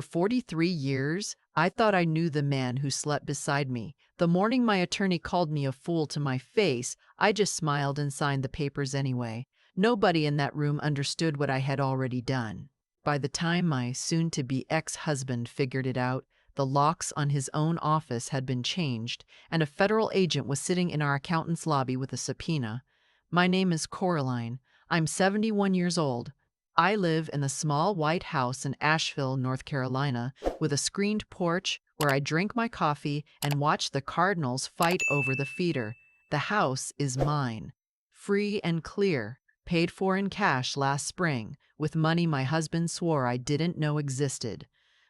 For 43 years, I thought I knew the man who slept beside me. The morning my attorney called me a fool to my face, I just smiled and signed the papers anyway. Nobody in that room understood what I had already done. By the time my soon-to-be ex-husband figured it out, the locks on his own office had been changed, and a federal agent was sitting in our accountant's lobby with a subpoena. My name is Coraline. I'm 71 years old. I live in a small white house in Asheville, North Carolina, with a screened porch where I drink my coffee and watch the Cardinals fight over the feeder. The house is mine. Free and clear, paid for in cash last spring, with money my husband swore I didn't know existed.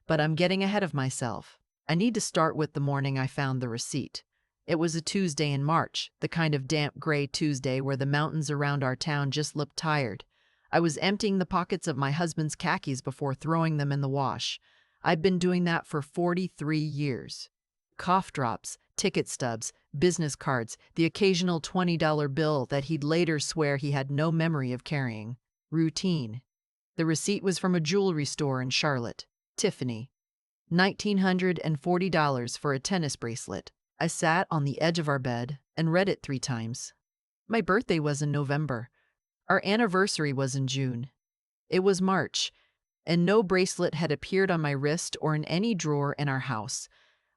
But I'm getting ahead of myself. I need to start with the morning I found the receipt. It was a Tuesday in March, the kind of damp gray Tuesday where the mountains around our town just looked tired. I was emptying the pockets of my husband's khakis before throwing them in the wash. I'd been doing that for 43 years. Cough drops, ticket stubs, business cards, the occasional $20 bill that he'd later swear he had no memory of carrying. Routine. The receipt was from a jewelry store in Charlotte, Tiffany. $1,940 for a tennis bracelet. I sat on the edge of our bed and read it 3 times. My birthday was in November. Our anniversary was in June. It was March, and no bracelet had appeared on my wrist or in any drawer in our house.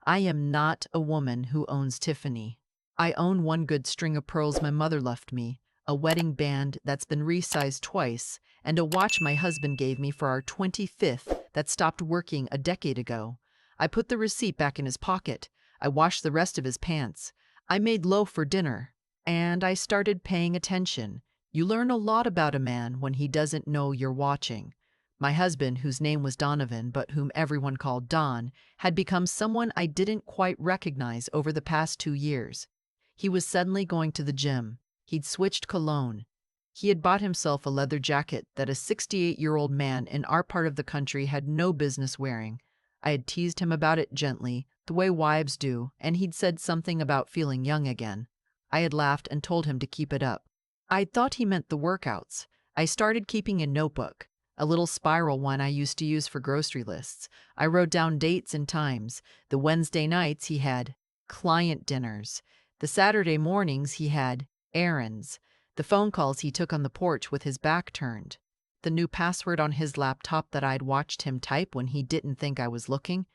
I am not a woman who owns Tiffany. I own one good string of pearls my mother left me, a wedding band that's been resized twice, and a watch my husband gave me for our 25th that stopped working a decade ago. I put the receipt back in his pocket. I washed the rest of his pants. I made loaf for dinner, and I started paying attention. You learn a lot about a man when he doesn't know you're watching. My husband, whose name was Donovan but whom everyone called Don, had become someone I didn't quite recognize over the past 2 years. He was suddenly going to the gym. He'd switched cologne. He had bought himself a leather jacket that a 68-year-old man in our part of the country had no business wearing. I had teased him about it gently, the way wives do, and he'd said something about feeling young again. I had laughed and told him to keep it up. I thought he meant the workouts. I started keeping a notebook, a little spiral one I used to use for grocery lists. I wrote down dates and times. The Wednesday nights he had client dinners. The Saturday mornings he had errands. The phone calls he took on the porch with his back turned. The new password on his laptop that I'd watched him type when he didn't think I was looking.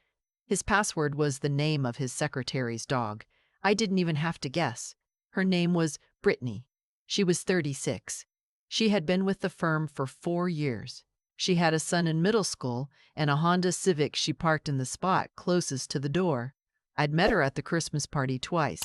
His password was the name of his secretary's dog. I didn't even have to guess. Her name was Brittany. She was 36. She had been with the firm for 4 years. She had a son in middle school and a Honda Civic she parked in the spot closest to the door. I'd met her at the Christmas party twice.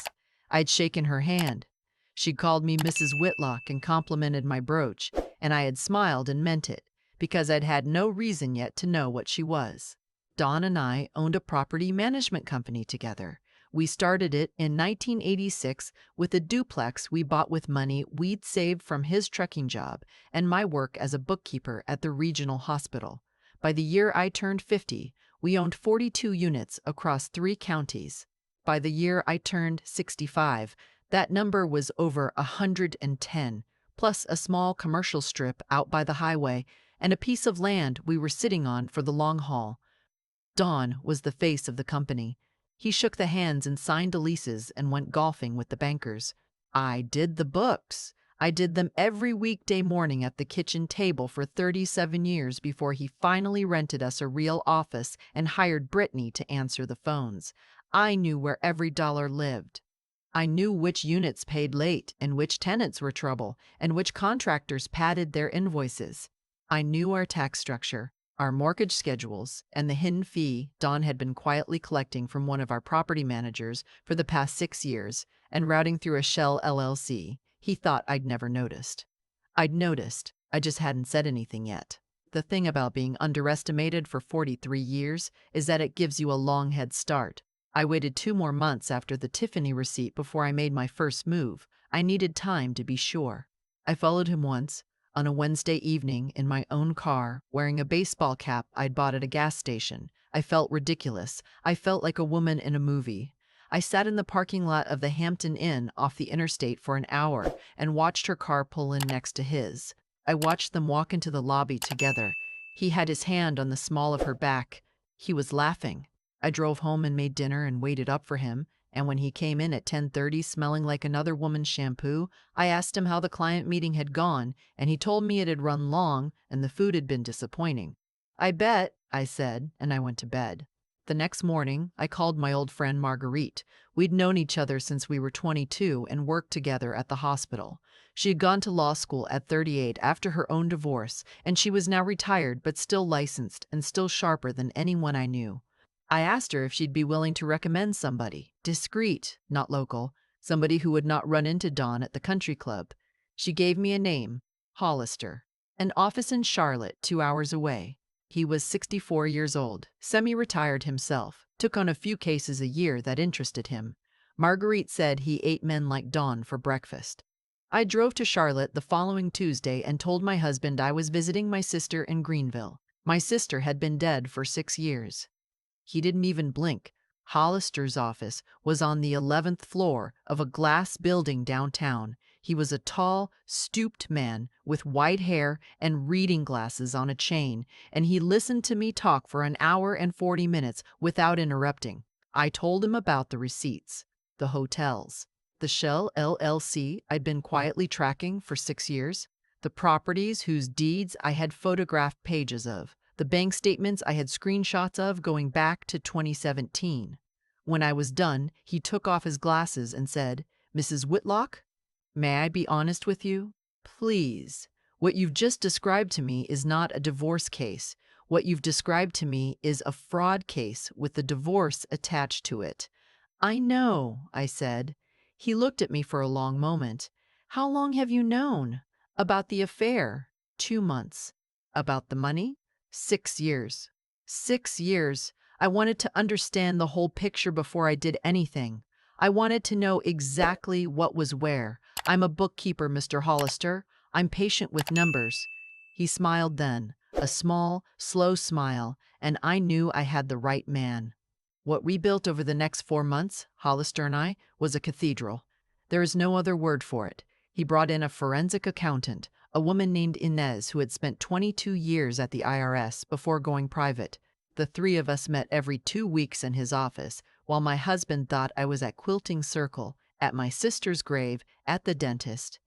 I'd shaken her hand. She'd called me Mrs. Whitlock and complimented my brooch, and I had smiled and meant it, because I'd had no reason yet to know what she was. Dawn and I owned a property management company together. We started it in 1986 with a duplex we bought with money we'd saved from his trucking job and my work as a bookkeeper at the regional hospital. By the year I turned 50, we owned 42 units across 3 counties. By the year I turned 65, that number was over 110, plus a small commercial strip out by the highway and a piece of land we were sitting on for the long haul. Don was the face of the company. He shook the hands and signed the leases and went golfing with the bankers. I did the books. I did them every weekday morning at the kitchen table for 37 years before he finally rented us a real office and hired Brittany to answer the phones. I knew where every dollar lived. I knew which units paid late and which tenants were trouble and which contractors padded their invoices. I knew our tax structure, our mortgage schedules, and the hidden fee Don had been quietly collecting from one of our property managers for the past 6 years and routing through a shell LLC he thought I'd never noticed. I'd noticed, I just hadn't said anything yet. The thing about being underestimated for 43 years is that it gives you a long head start. I waited 2 more months after the Tiffany receipt before I made my first move. I needed time to be sure. I followed him once, on a Wednesday evening in my own car, wearing a baseball cap I'd bought at a gas station. I felt ridiculous. I felt like a woman in a movie. I sat in the parking lot of the Hampton Inn off the interstate for an hour and watched her car pull in next to his. I watched them walk into the lobby together. He had his hand on the small of her back. He was laughing. I drove home and made dinner and waited up for him, and when he came in at 10:30 smelling like another woman's shampoo, I asked him how the client meeting had gone, and he told me it had run long and the food had been disappointing. "I bet," I said, and I went to bed. The next morning, I called my old friend Marguerite. We'd known each other since we were 22 and worked together at the hospital. She had gone to law school at 38 after her own divorce, and she was now retired but still licensed and still sharper than anyone I knew. I asked her if she'd be willing to recommend somebody, discreet, not local, somebody who would not run into Don at the country club. She gave me a name, Hollister, an office in Charlotte, 2 hours away. He was 64 years old, semi-retired himself, took on a few cases a year that interested him. Marguerite said he ate men like Don for breakfast. I drove to Charlotte the following Tuesday and told my husband I was visiting my sister in Greenville. My sister had been dead for 6 years. He didn't even blink. Hollister's office was on the 11th floor of a glass building downtown. He was a tall, stooped man with white hair and reading glasses on a chain, and he listened to me talk for an hour and 40 minutes without interrupting. I told him about the receipts, the hotels, the Shell LLC I'd been quietly tracking for 6 years, the properties whose deeds I had photographed pages of, the bank statements I had screenshots of going back to 2017. When I was done, he took off his glasses and said, "Mrs. Whitlock, may I be honest with you? Please. What you've just described to me is not a divorce case. What you've described to me is a fraud case with the divorce attached to it." "I know," I said. He looked at me for a long moment. "How long have you known?" "About the affair." "2 months." "About the money?" 6 years. 6 years. I wanted to understand the whole picture before I did anything. I wanted to know exactly what was where. "I'm a bookkeeper, Mr. Hollister. I'm patient with numbers." He smiled then, a small, slow smile, and I knew I had the right man. What we built over the next 4 months, Hollister and I, was a cathedral. There is no other word for it. He brought in a forensic accountant, a woman named Inez who had spent 22 years at the IRS before going private. The three of us met every 2 weeks in his office, while my husband thought I was at Quilting Circle, at my sister's grave, at the dentist.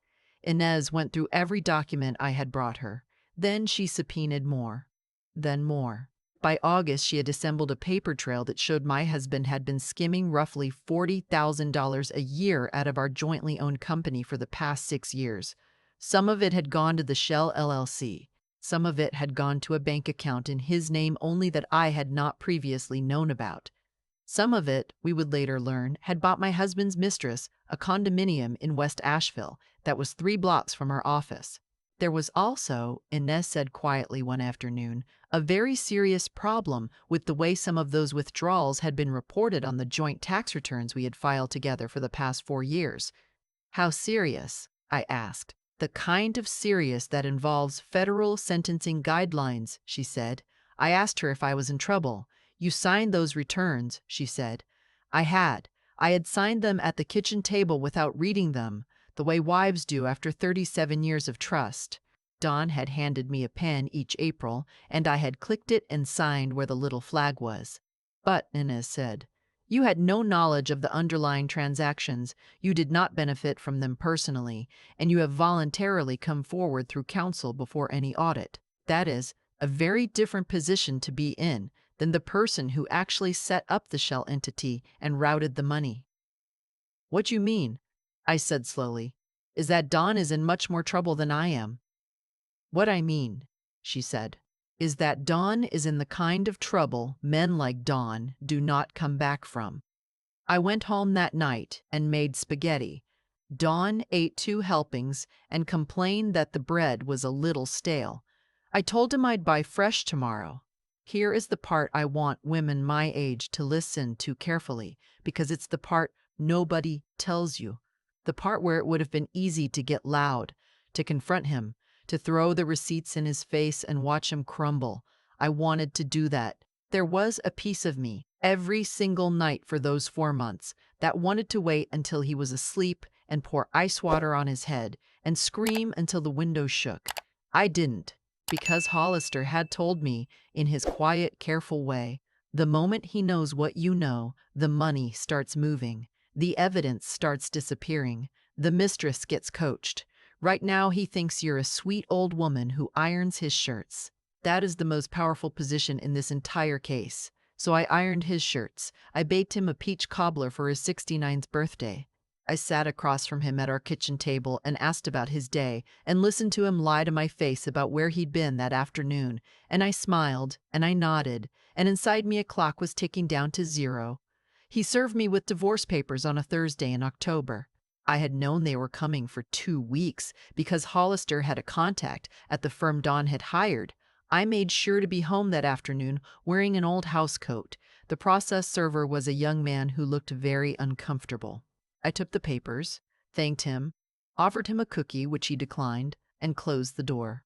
Inez went through every document I had brought her. Then she subpoenaed more. Then more. By August, she had assembled a paper trail that showed my husband had been skimming roughly $40,000 a year out of our jointly owned company for the past 6 years. Some of it had gone to the Shell LLC. Some of it had gone to a bank account in his name only that I had not previously known about. Some of it, we would later learn, had bought my husband's mistress a condominium in West Asheville that was 3 blocks from our office. There was also, Inez said quietly one afternoon, a very serious problem with the way some of those withdrawals had been reported on the joint tax returns we had filed together for the past 4 years. "How serious?" I asked. "The kind of serious that involves federal sentencing guidelines," she said. I asked her if I was in trouble. "You signed those returns," she said. I had. I had signed them at the kitchen table without reading them, the way wives do after 37 years of trust. Don had handed me a pen each April, and I had clicked it and signed where the little flag was. "But," Inez said, "you had no knowledge of the underlying transactions, you did not benefit from them personally, and you have voluntarily come forward through counsel before any audit. That is a very different position to be in than the person who actually set up the shell entity and routed the money." "What you mean," I said slowly, "is that Don is in much more trouble than I am." "What I mean," she said, "is that Don is in the kind of trouble men like Don do not come back from." I went home that night and made spaghetti. Don ate 2 helpings and complained that the bread was a little stale. I told him I'd buy fresh tomorrow. Here is the part I want women my age to listen to carefully, because it's the part nobody tells you. The part where it would have been easy to get loud, to confront him, to throw the receipts in his face and watch him crumble. I wanted to do that. There was a piece of me, every single night for those 4 months, that wanted to wait until he was asleep and pour ice water on his head and scream until the window shook. I didn't, because Hollister had told me, in his quiet, careful way, The moment he knows what you know, the money starts moving. The evidence starts disappearing. The mistress gets coached. Right now, he thinks you're a sweet old woman who irons his shirts. That is the most powerful position in this entire case. So I ironed his shirts. I baked him a peach cobbler for his 69th birthday. I sat across from him at our kitchen table and asked about his day and listened to him lie to my face about where he'd been that afternoon. And I smiled and I nodded, and inside me a clock was ticking down to 0. He served me with divorce papers on a Thursday in October. I had known they were coming for 2 weeks because Hollister had a contact at the firm Don had hired. I made sure to be home that afternoon wearing an old housecoat. The process server was a young man who looked very uncomfortable. I took the papers, thanked him, offered him a cookie, which he declined, and closed the door.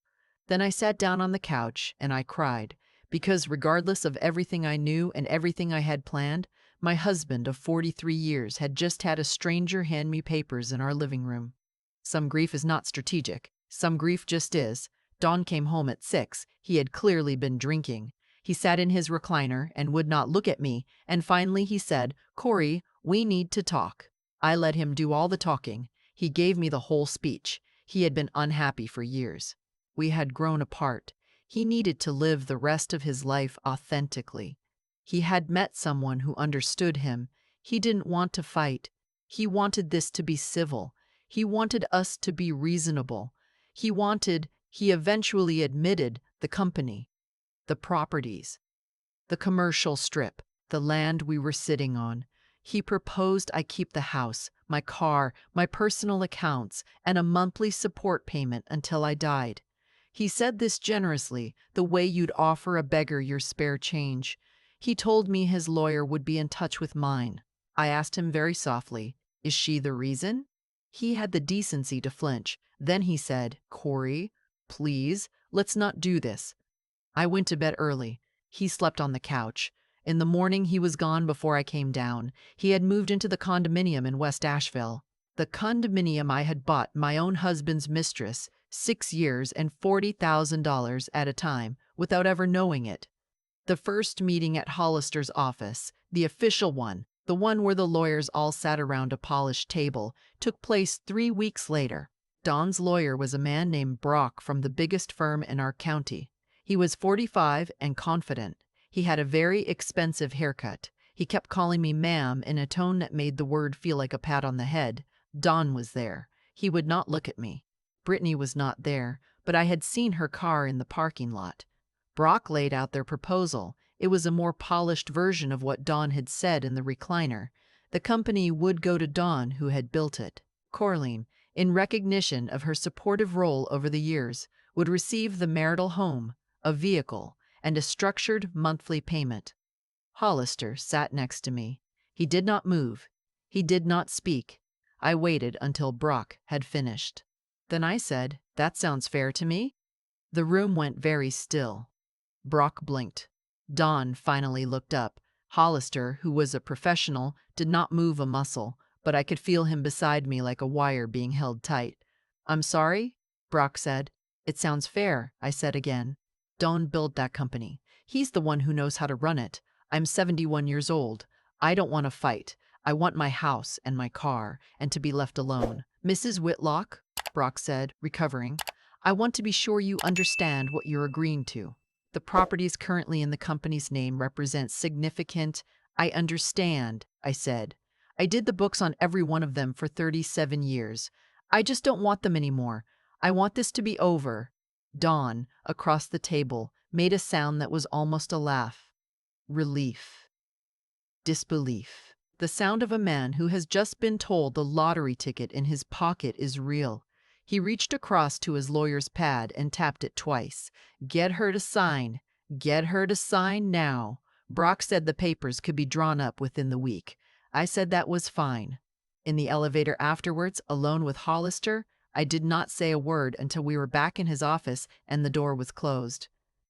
Then I sat down on the couch and I cried, because regardless of everything I knew and everything I had planned, my husband of 43 years had just had a stranger hand me papers in our living room. Some grief is not strategic. Some grief just is. Don came home at 6. He had clearly been drinking. He sat in his recliner and would not look at me, and finally he said, "Corey, we need to talk." I let him do all the talking. He gave me the whole speech. He had been unhappy for years. We had grown apart. He needed to live the rest of his life authentically. He had met someone who understood him. He didn't want to fight. He wanted this to be civil. He wanted us to be reasonable. He eventually admitted, the company, the properties, the commercial strip, the land we were sitting on. He proposed I keep the house, my car, my personal accounts, and a monthly support payment until I died. He said this generously, the way you'd offer a beggar your spare change. He told me his lawyer would be in touch with mine. I asked him very softly, "Is she the reason?" He had the decency to flinch. Then he said, "Corey, please, let's not do this." I went to bed early. He slept on the couch. In the morning, he was gone before I came down. He had moved into the condominium in West Asheville. The condominium I had bought my own husband's mistress, 6 years and $40,000 at a time, without ever knowing it. The first meeting at Hollister's office, the official one, the one where the lawyers all sat around a polished table, took place 3 weeks later. Don's lawyer was a man named Brock from the biggest firm in our county. He was 45 and confident. He had a very expensive haircut. He kept calling me ma'am in a tone that made the word feel like a pat on the head. Don was there. He would not look at me. Brittany was not there, but I had seen her car in the parking lot. Brock laid out their proposal. It was a more polished version of what Don had said in the recliner. The company would go to Don, who had built it. Corleen, in recognition of her supportive role over the years, would receive the marital home, a vehicle, and a structured monthly payment. Hollister sat next to me. He did not move. He did not speak. I waited until Brock had finished. Then I said, "That sounds fair to me." The room went very still. Brock blinked. Don finally looked up. Hollister, who was a professional, did not move a muscle, but I could feel him beside me like a wire being held tight. "I'm sorry," Brock said. "It sounds fair," I said again. Don built that company. He's the one who knows how to run it. I'm 71 years old. I don't want to fight. I want my house and my car, and to be left alone. "Mrs. Whitlock," Brock said, recovering, "I want to be sure you understand what you're agreeing to. The properties currently in the company's name represent significant—" "I understand," I said. "I did the books on every one of them for 37 years. I just don't want them anymore. I want this to be over." Don, across the table, made a sound that was almost a laugh. Relief. Disbelief. The sound of a man who has just been told the lottery ticket in his pocket is real. He reached across to his lawyer's pad and tapped it twice. "Get her to sign. Get her to sign now." Brock said the papers could be drawn up within the week. I said that was fine. In the elevator afterwards, alone with Hollister, I did not say a word until we were back in his office and the door was closed.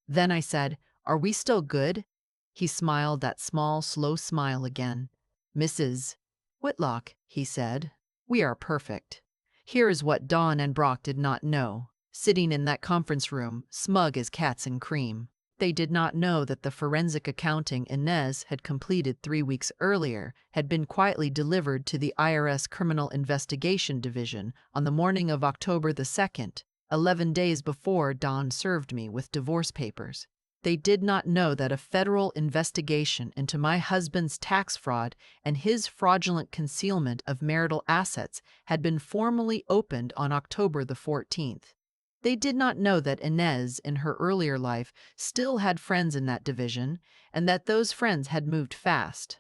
Then I said, "Are we still good?" He smiled that small, slow smile again. "Mrs. Whitlock," he said, "we are perfect." Here is what Don and Brock did not know. Sitting in that conference room, smug as cats in cream, They did not know that the forensic accounting Inez had completed 3 weeks earlier had been quietly delivered to the IRS Criminal Investigation Division on the morning of October the 2nd, 11 days before Don served me with divorce papers. They did not know that a federal investigation into my husband's tax fraud and his fraudulent concealment of marital assets had been formally opened on October the 14th. They did not know that Inez, in her earlier life, still had friends in that division, and that those friends had moved fast.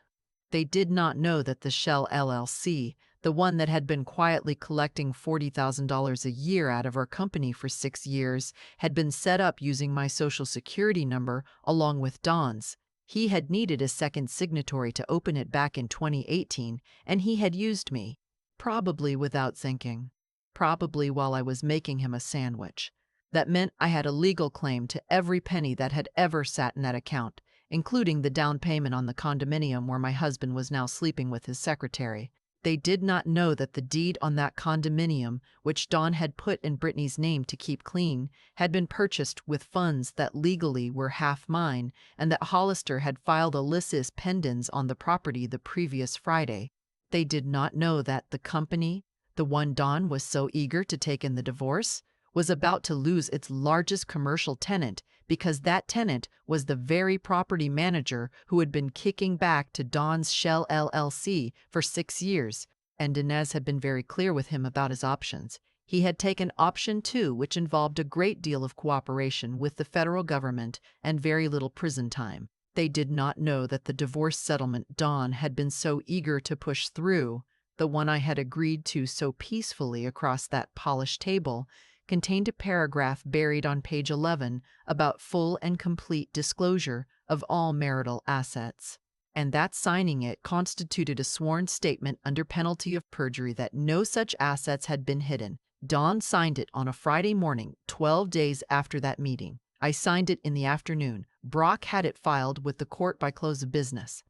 They did not know that the Shell LLC, the one that had been quietly collecting $40,000 a year out of our company for 6 years, had been set up using my Social Security number along with Don's. He had needed a second signatory to open it back in 2018, and he had used me, probably without thinking. Probably while I was making him a sandwich. That meant I had a legal claim to every penny that had ever sat in that account, including the down payment on the condominium where my husband was now sleeping with his secretary. They did not know that the deed on that condominium, which Don had put in Brittany's name to keep clean, had been purchased with funds that legally were half mine, and that Hollister had filed a licis pendens on the property the previous Friday. They did not know that the company, the one Don was so eager to take in the divorce, was about to lose its largest commercial tenant because that tenant was the very property manager who had been kicking back to Don's Shell LLC for 6 years, and Inez had been very clear with him about his options. He had taken option 2, which involved a great deal of cooperation with the federal government and very little prison time. They did not know that the divorce settlement Don had been so eager to push through, the one I had agreed to so peacefully across that polished table, contained a paragraph buried on page 11 about full and complete disclosure of all marital assets. And that signing it constituted a sworn statement under penalty of perjury that no such assets had been hidden. Don signed it on a Friday morning, 12 days after that meeting. I signed it in the afternoon. Brock had it filed with the court by close of business.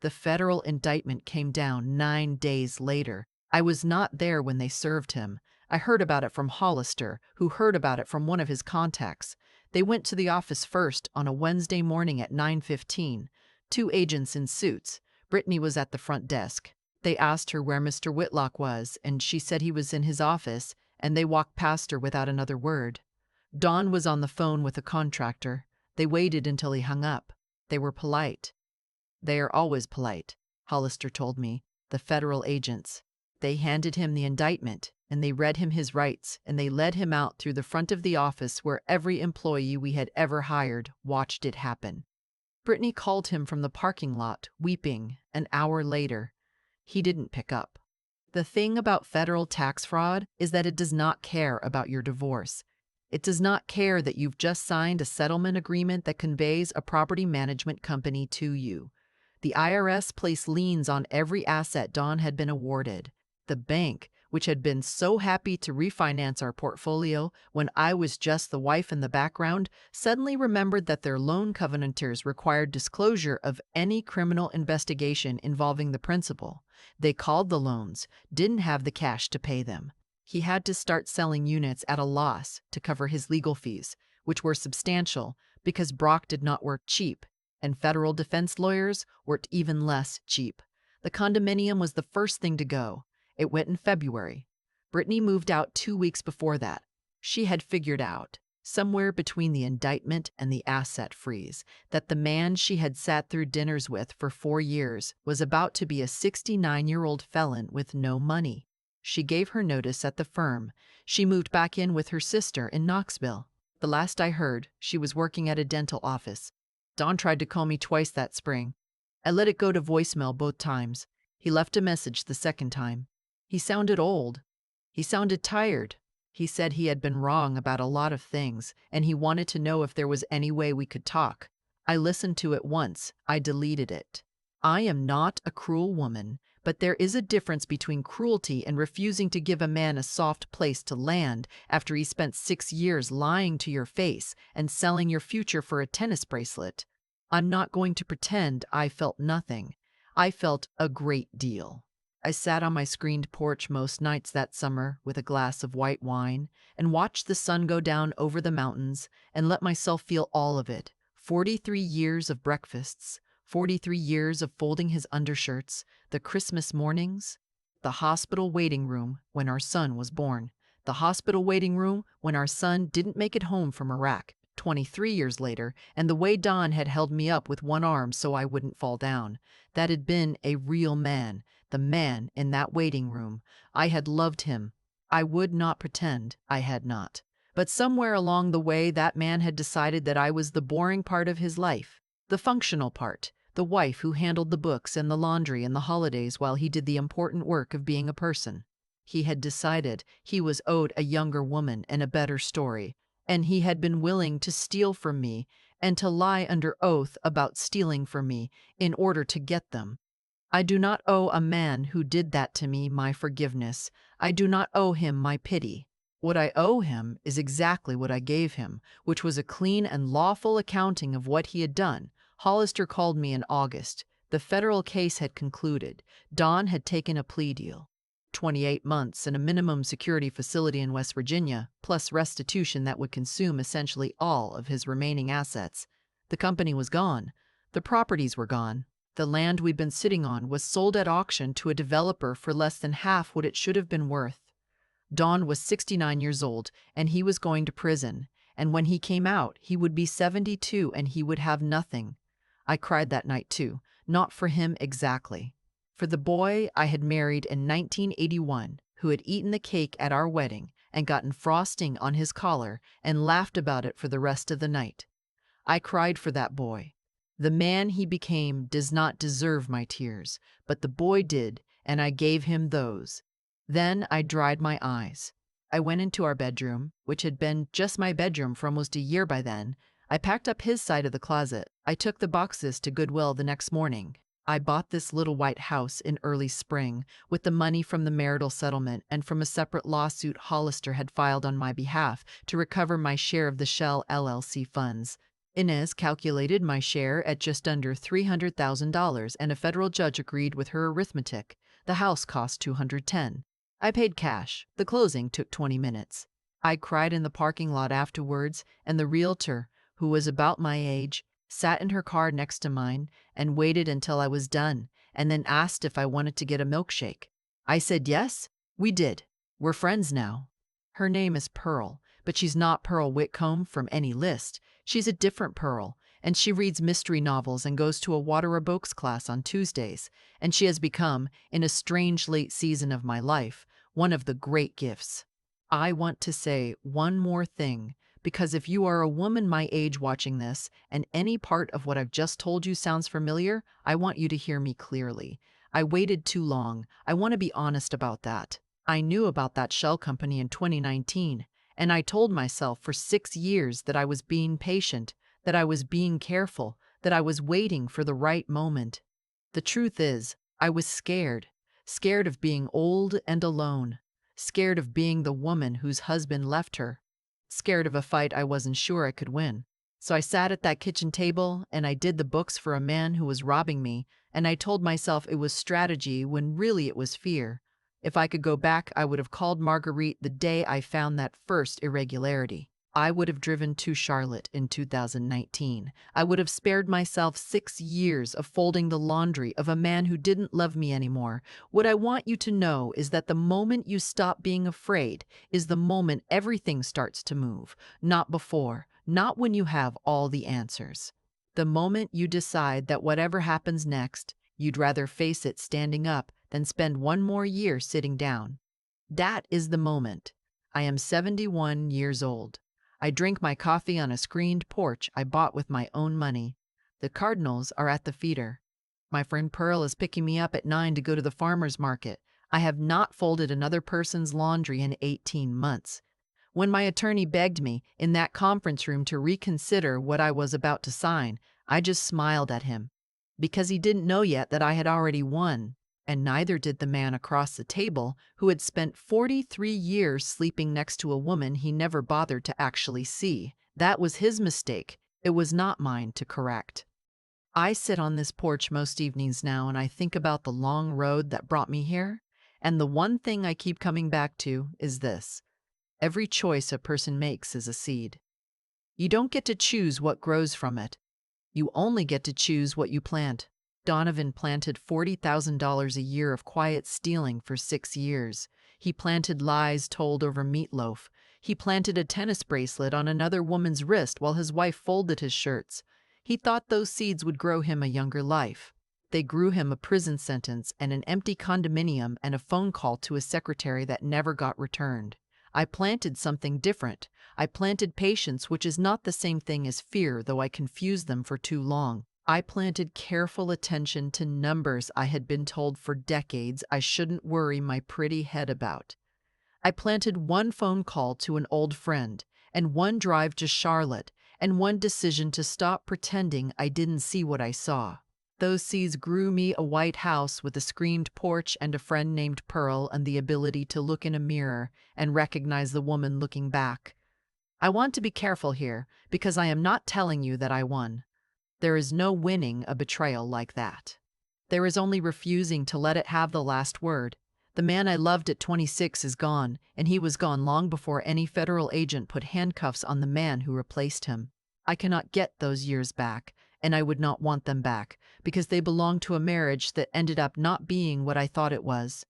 The federal indictment came down 9 days later. I was not there when they served him. I heard about it from Hollister, who heard about it from one of his contacts. They went to the office first on a Wednesday morning at 9:15. 2 agents in suits. Brittany was at the front desk. They asked her where Mr. Whitlock was, and she said he was in his office, and they walked past her without another word. Don was on the phone with a contractor. They waited until he hung up. They were polite. They are always polite, Hollister told me, the federal agents. They handed him the indictment, and they read him his rights, and they led him out through the front of the office where every employee we had ever hired watched it happen. Brittany called him from the parking lot, weeping, an hour later. He didn't pick up. The thing about federal tax fraud is that it does not care about your divorce. It does not care that you've just signed a settlement agreement that conveys a property management company to you. The IRS placed liens on every asset Don had been awarded. The bank, which had been so happy to refinance our portfolio when I was just the wife in the background, suddenly remembered that their loan covenanters required disclosure of any criminal investigation involving the principal. They called the loans, didn't have the cash to pay them. He had to start selling units at a loss to cover his legal fees, which were substantial because Brock did not work cheap, and federal defense lawyers worked even less cheap. The condominium was the first thing to go. It went in February. Brittany moved out 2 weeks before that. She had figured out, somewhere between the indictment and the asset freeze, that the man she had sat through dinners with for 4 years was about to be a 69-year-old felon with no money. She gave her notice at the firm. She moved back in with her sister in Knoxville. The last I heard, she was working at a dental office. Don tried to call me twice that spring. I let it go to voicemail both times. He left a message the second time. He sounded old. He sounded tired. He said he had been wrong about a lot of things, and he wanted to know if there was any way we could talk. I listened to it once. I deleted it. I am not a cruel woman, but there is a difference between cruelty and refusing to give a man a soft place to land after he spent 6 years lying to your face and selling your future for a tennis bracelet. I'm not going to pretend I felt nothing. I felt a great deal. I sat on my screened porch most nights that summer with a glass of white wine and watched the sun go down over the mountains and let myself feel all of it, 43 years of breakfasts, 43 years of folding his undershirts, the Christmas mornings, the hospital waiting room when our son was born, the hospital waiting room when our son didn't make it home from Iraq 23 years later, and the way Don had held me up with one arm so I wouldn't fall down. That had been a real man, the man in that waiting room. I had loved him. I would not pretend I had not. But somewhere along the way, that man had decided that I was the boring part of his life, the functional part, the wife who handled the books and the laundry and the holidays while he did the important work of being a person. He had decided he was owed a younger woman and a better story, and he had been willing to steal from me and to lie under oath about stealing from me in order to get them. I do not owe a man who did that to me my forgiveness. I do not owe him my pity. What I owe him is exactly what I gave him, which was a clean and lawful accounting of what he had done. Hollister called me in August. The federal case had concluded. Don had taken a plea deal. 28 months in a minimum security facility in West Virginia, plus restitution that would consume essentially all of his remaining assets. The company was gone. The properties were gone. The land we'd been sitting on was sold at auction to a developer for less than half what it should have been worth. Don was 69 years old, and he was going to prison. And when he came out, he would be 72 and he would have nothing. I cried that night too, not for him exactly. For the boy I had married in 1981, who had eaten the cake at our wedding and gotten frosting on his collar and laughed about it for the rest of the night. I cried for that boy. The man he became does not deserve my tears, but the boy did, and I gave him those. Then I dried my eyes. I went into our bedroom, which had been just my bedroom for almost a year by then. I packed up his side of the closet. I took the boxes to Goodwill the next morning. I bought this little white house in early spring with the money from the marital settlement and from a separate lawsuit Hollister had filed on my behalf to recover my share of the Shell LLC funds. Inez calculated my share at just under $300,000, and a federal judge agreed with her arithmetic. The house cost $210,000. I paid cash. The closing took 20 minutes. I cried in the parking lot afterwards, and the realtor, who was about my age, sat in her car next to mine and waited until I was done, and then asked if I wanted to get a milkshake. I said yes. We did. We're friends now. Her name is Pearl, but she's not Pearl Whitcomb from any list. She's a different Pearl, and she reads mystery novels and goes to a Water Boats class on Tuesdays, and she has become, in a strange late season of my life, one of the great gifts. I want to say one more thing, because if you are a woman my age watching this, and any part of what I've just told you sounds familiar, I want you to hear me clearly. I waited too long. I want to be honest about that. I knew about that shell company in 2019, and I told myself for 6 years that I was being patient, that I was being careful, that I was waiting for the right moment. The truth is, I was scared. Scared of being old and alone. Scared of being the woman whose husband left her. Scared of a fight I wasn't sure I could win. So I sat at that kitchen table and I did the books for a man who was robbing me, and I told myself it was strategy when really it was fear. If I could go back, I would have called Marguerite the day I found that first irregularity. I would have driven to Charlotte in 2019. I would have spared myself 6 years of folding the laundry of a man who didn't love me anymore. What I want you to know is that the moment you stop being afraid is the moment everything starts to move, not before, not when you have all the answers. The moment you decide that whatever happens next, you'd rather face it standing up than spend one more year sitting down. That is the moment. I am 71 years old. I drink my coffee on a screened porch I bought with my own money. The Cardinals are at the feeder. My friend Pearl is picking me up at 9 to go to the farmer's market. I have not folded another person's laundry in 18 months. When my attorney begged me in that conference room to reconsider what I was about to sign, I just smiled at him. Because he didn't know yet that I had already won. And neither did the man across the table who had spent 43 years sleeping next to a woman he never bothered to actually see. That was his mistake. It was not mine to correct. I sit on this porch most evenings now and I think about the long road that brought me here. And the one thing I keep coming back to is this. Every choice a person makes is a seed. You don't get to choose what grows from it. You only get to choose what you plant. Donovan planted $40,000 a year of quiet stealing for 6 years. He planted lies told over meatloaf. He planted a tennis bracelet on another woman's wrist while his wife folded his shirts. He thought those seeds would grow him a younger life. They grew him a prison sentence and an empty condominium and a phone call to his secretary that never got returned. I planted something different. I planted patience, which is not the same thing as fear, though I confused them for too long. I planted careful attention to numbers I had been told for decades I shouldn't worry my pretty head about. I planted one phone call to an old friend, and one drive to Charlotte, and one decision to stop pretending I didn't see what I saw. Those seeds grew me a white house with a screened porch and a friend named Pearl and the ability to look in a mirror and recognize the woman looking back. I want to be careful here because I am not telling you that I won. There is no winning a betrayal like that. There is only refusing to let it have the last word. The man I loved at 26 is gone, and he was gone long before any federal agent put handcuffs on the man who replaced him. I cannot get those years back, and I would not want them back, because they belong to a marriage that ended up not being what I thought it was.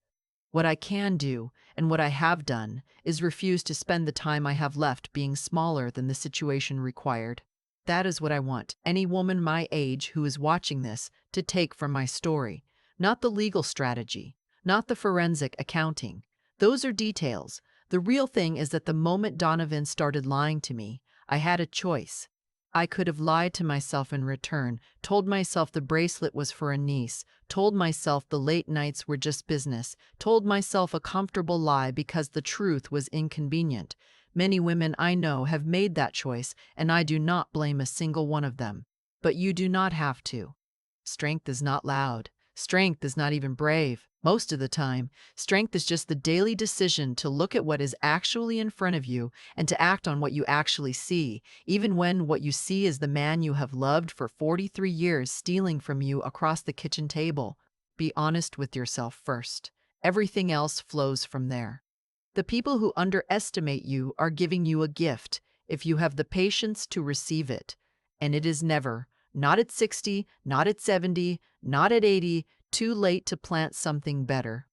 What I can do, and what I have done, is refuse to spend the time I have left being smaller than the situation required. That is what I want any woman my age who is watching this to take from my story. Not the legal strategy, not the forensic accounting. Those are details. The real thing is that the moment Donovan started lying to me, I had a choice. I could have lied to myself in return, told myself the bracelet was for a niece, told myself the late nights were just business, told myself a comfortable lie because the truth was inconvenient. Many women I know have made that choice, and I do not blame a single one of them. But you do not have to. Strength is not loud. Strength is not even brave. Most of the time, strength is just the daily decision to look at what is actually in front of you and to act on what you actually see, even when what you see is the man you have loved for 43 years stealing from you across the kitchen table. Be honest with yourself first. Everything else flows from there. The people who underestimate you are giving you a gift if you have the patience to receive it. And it is never, not at 60, not at 70, not at 80, too late to plant something better.